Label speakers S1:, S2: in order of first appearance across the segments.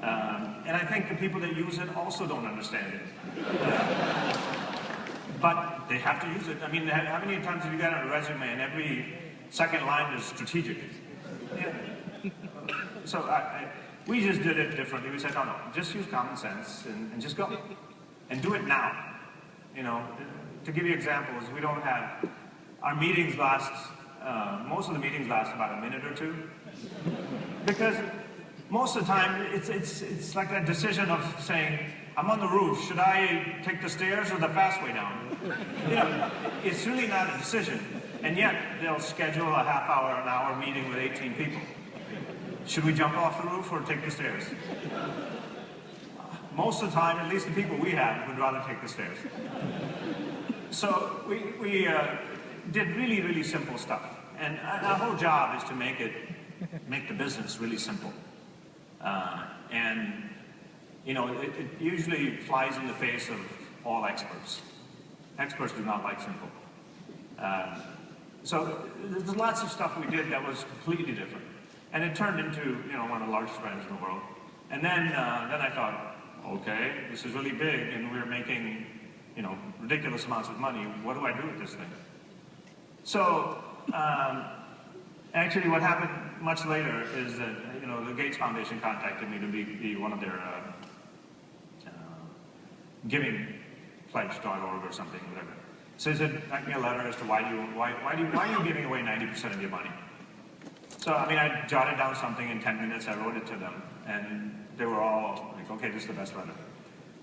S1: And I think the people that use it also don't understand it. But they have to use it. I mean, how many times have you got on a resume and every second line is strategic? Yeah. So we just did it differently. We said, no, just use common sense and just go. And do it now. You know, to give you examples, we don't have, our meetings last, most of the meetings last about a minute or two. Because most of the time, it's like a decision of saying, I'm on the roof, should I take the stairs or the fast way down? You know, it's really not a decision. And yet, they'll schedule a half hour, an hour meeting with 18 people. Should we jump off the roof or take the stairs? Most of the time, at least the people we have, would rather take the stairs. So we did really, really simple stuff. And our whole job is to make the business really simple. And, you know, it usually flies in the face of all experts. Experts do not like simple. So there's lots of stuff we did that was completely different. And it turned into, you know, one of the largest brands in the world. And then I thought, okay, this is really big and we're making, you know, ridiculous amounts of money. What do I do with this thing? So, actually what happened much later is that, you know, the Gates Foundation contacted me to be one of their giving pledge.org or something, whatever. So they said, write me a letter as to why are you giving away 90% of your money? So, I mean, I jotted down something in 10 minutes, I wrote it to them, and they were all like, okay, this is the best letter.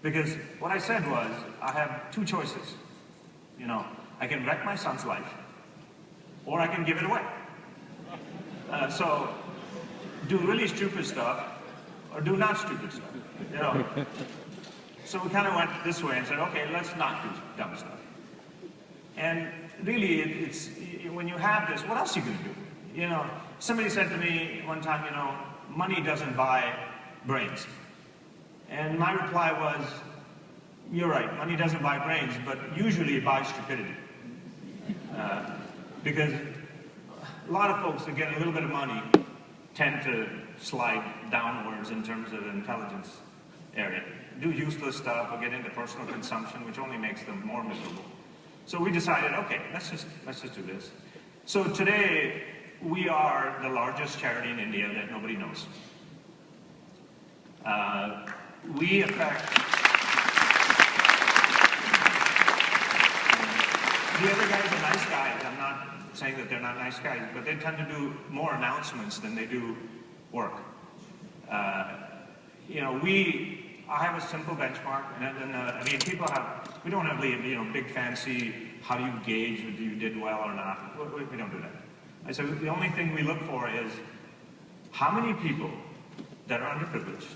S1: Because what I said was, I have two choices. You know, I can wreck my son's life, or I can give it away. So, do really stupid stuff, or do not stupid stuff, you know. So we kind of went this way and said, okay, let's not do dumb stuff. And really, it's when you have this, what else are you going to do? You know, somebody said to me one time, you know, money doesn't buy brains. And my reply was, you're right, money doesn't buy brains, but usually it buys stupidity. Because a lot of folks that get a little bit of money tend to slide downwards in terms of the intelligence area. Do useless stuff or get into personal consumption, which only makes them more miserable. So we decided, okay, let's just do this. So today, we are the largest charity in India that nobody knows. We affect... The other guys are nice guys. I'm not saying that they're not nice guys, but they tend to do more announcements than they do work. You know, I have a simple benchmark, and I mean, people have, we don't have, you know, big fancy, how do you gauge whether you did well or not? We don't do that. I said, the only thing we look for is, how many people that are underprivileged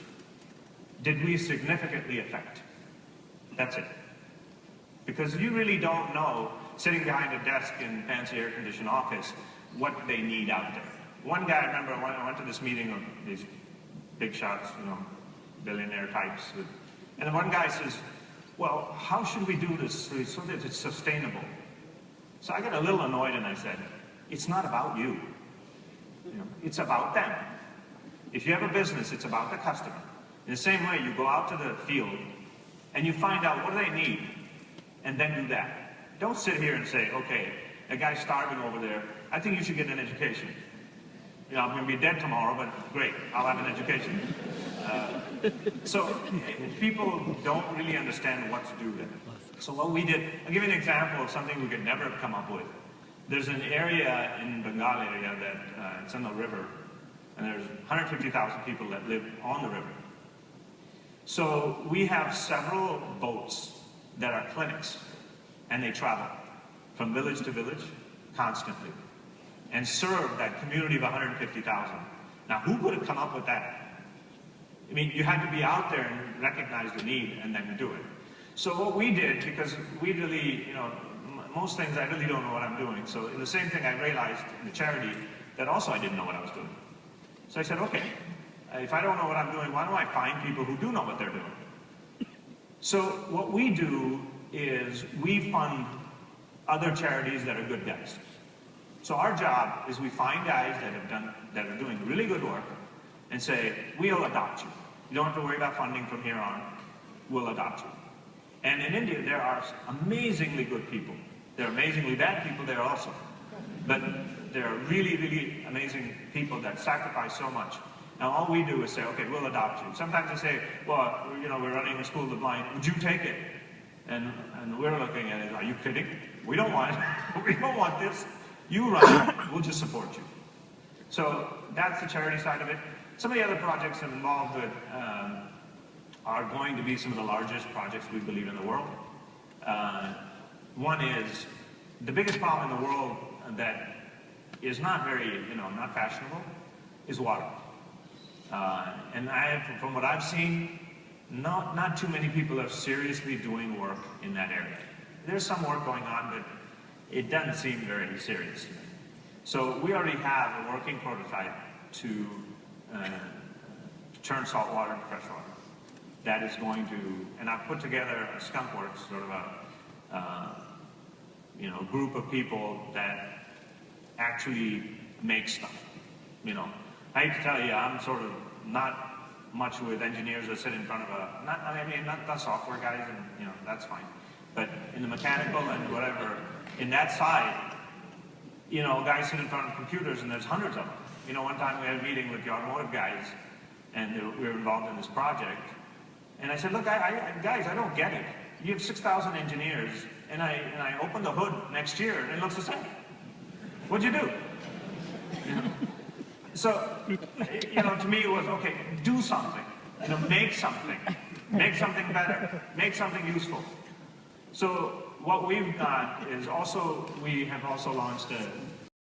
S1: did we significantly affect? That's it. Because you really don't know, sitting behind a desk in a fancy air-conditioned office, what they need out there. One guy, I remember, when I went to this meeting of these big shots, you know, billionaire types, and one guy says, well, how should we do this so that it's sustainable? So I got a little annoyed and I said, it's not about you. You know, it's about them. If you have a business, it's about the customer. In the same way, you go out to the field and you find out what do they need, and then do that. Don't sit here and say, okay, a guy's starving over there, I think you should get an education. You know, I'm going to be dead tomorrow, but great, I'll have an education. So people don't really understand what to do there. So what we did, I'll give you an example of something we could never have come up with. There's an area in Bengal area that it's on the river, and there's 150,000 people that live on the river. So we have several boats that are clinics, and they travel from village to village constantly and serve that community of 150,000. Now, who would have come up with that? I mean, you had to be out there and recognize the need and then do it. So what we did, because we really, you know, most things I really don't know what I'm doing. So in the same thing I realized in the charity that also I didn't know what I was doing. So I said, okay, if I don't know what I'm doing, why don't I find people who do know what they're doing? So what we do is we fund other charities that are good guys. So our job is we find guys that are doing really good work and say, we'll adopt you. You don't have to worry about funding from here on. We'll adopt you. And in India, there are amazingly good people. There are amazingly bad people there also. But there are really, really amazing people that sacrifice so much. Now all we do is say, okay, we'll adopt you. Sometimes they say, well, you know, we're running a school of the blind. Would you take it? And we're looking at it, are you kidding? We don't want it. We don't want this. You run it. We'll just support you. So that's the charity side of it. Some of the other projects I'm involved with are going to be some of the largest projects we believe in the world. One is the biggest problem in the world that is not very, not fashionable is water. And from what I've seen, not too many people are seriously doing work in that area. There's some work going on, but it doesn't seem very serious. So we already have a working prototype to turn salt water into fresh water. That is going to, and I've put together a skunk works, sort of a group of people that actually make stuff. I hate to tell you, I'm sort of not much with engineers that sit in front of not the software guys, and that's fine. But in the mechanical and whatever, in that side, guys sit in front of computers and there's hundreds of them. One time we had a meeting with the automotive guys, and we were involved in this project. And I said, look, guys, I don't get it. You have 6,000 engineers, and I open the hood next year, and it looks the same. What'd you do? So, to me it was, okay, do something. Make something. Make something better. Make something useful. So what we've done is we have also launched